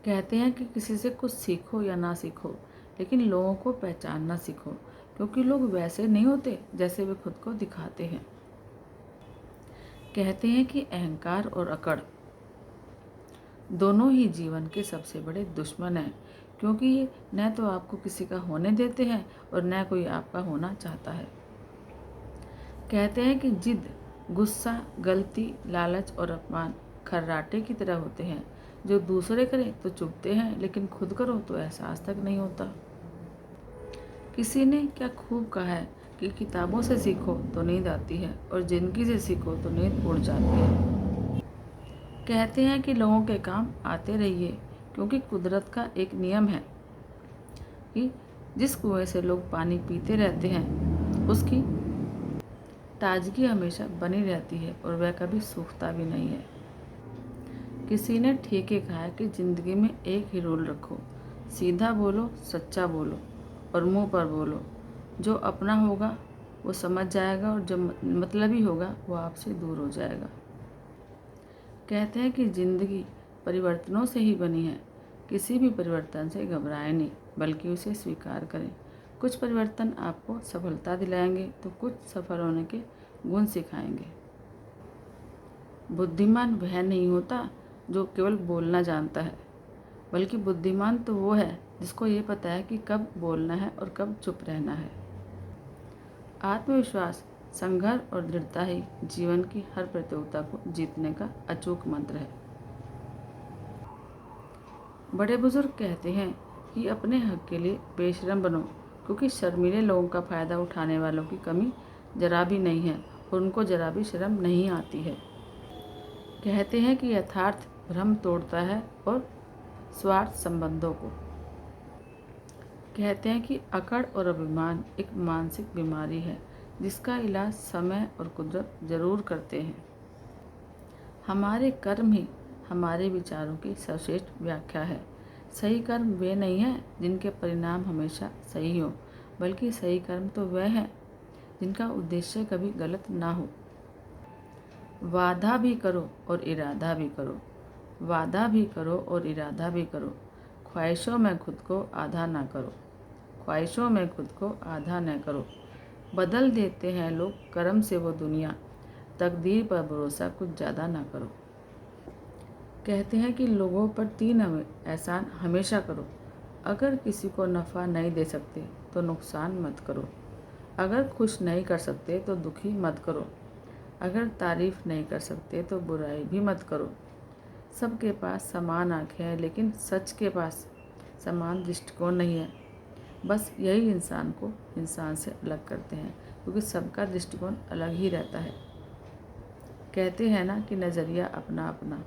कहते हैं कि किसी से कुछ सीखो या ना सीखो, लेकिन लोगों को पहचानना सीखो, क्योंकि लोग वैसे नहीं होते जैसे वे खुद को दिखाते हैं। कहते हैं कि अहंकार और अकड़ दोनों ही जीवन के सबसे बड़े दुश्मन हैं, क्योंकि ये न तो आपको किसी का होने देते हैं और न कोई आपका होना चाहता है। कहते हैं कि जिद, गुस्सा, गलती, लालच और अपमान खर्राटे की तरह होते हैं, जो दूसरे करें तो चुभते हैं, लेकिन खुद करो तो एहसास तक नहीं होता। किसी ने क्या खूब कहा है कि किताबों से सीखो तो नींद आती है और जिंदगी से सीखो तो नींद उड़ जाती है। कहते हैं कि लोगों के काम आते रहिए, क्योंकि कुदरत का एक नियम है कि जिस कुएं से लोग पानी पीते रहते हैं उसकी ताजगी हमेशा बनी रहती है और वह कभी सूखता भी नहीं है। किसी ने ठीक ही कहा है कि ज़िंदगी में एक ही रूल रखो, सीधा बोलो, सच्चा बोलो और मुंह पर बोलो। जो अपना होगा वो समझ जाएगा और जो मतलबी होगा वो आपसे दूर हो जाएगा। कहते हैं कि ज़िंदगी परिवर्तनों से ही बनी है। किसी भी परिवर्तन से घबराएं नहीं, बल्कि उसे स्वीकार करें। कुछ परिवर्तन आपको सफलता दिलाएंगे तो कुछ सफल होने के गुण सिखाएंगे। बुद्धिमान वह नहीं होता जो केवल बोलना जानता है, बल्कि बुद्धिमान तो वो है जिसको ये पता है कि कब बोलना है और कब चुप रहना है। आत्मविश्वास, संघर्ष और दृढ़ता ही जीवन की हर प्रतियोगिता को जीतने का अचूक मंत्र है। बड़े बुजुर्ग कहते हैं कि अपने हक के लिए बेशर्म बनो, क्योंकि शर्मीले लोगों का फ़ायदा उठाने वालों की कमी जरा भी नहीं है और उनको जरा भी शर्म नहीं आती है। कहते हैं कि यथार्थ भ्रम तोड़ता है और स्वार्थ संबंधों को। कहते हैं कि अकड़ और अभिमान एक मानसिक बीमारी है, जिसका इलाज समय और कुदरत जरूर करते हैं। हमारे कर्म ही हमारे विचारों की सर्वश्रेष्ठ व्याख्या है। सही कर्म वे नहीं हैं जिनके परिणाम हमेशा सही हो, बल्कि सही कर्म तो वह हैं जिनका उद्देश्य कभी गलत ना हो। वादा भी करो और इरादा भी करो, वादा भी करो और इरादा भी करो। ख्वाहिशों में खुद को आधा ना करो, ख्वाहिशों में खुद को आधा न करो। बदल देते हैं लोग कर्म से वो दुनिया, तकदीर पर भरोसा कुछ ज़्यादा ना करो। कहते हैं कि लोगों पर 3 एहसान हमेशा करो। अगर किसी को नफ़ा नहीं दे सकते तो नुकसान मत करो, अगर खुश नहीं कर सकते तो दुखी मत करो, अगर तारीफ़ नहीं कर सकते तो बुराई भी मत करो। सबके पास समान आँखें हैं, लेकिन सच के पास समान दृष्टिकोण नहीं है। बस यही इंसान को इंसान से अलग करते हैं, क्योंकि सबका दृष्टिकोण अलग ही रहता है। कहते हैं ना कि नज़रिया अपना अपना।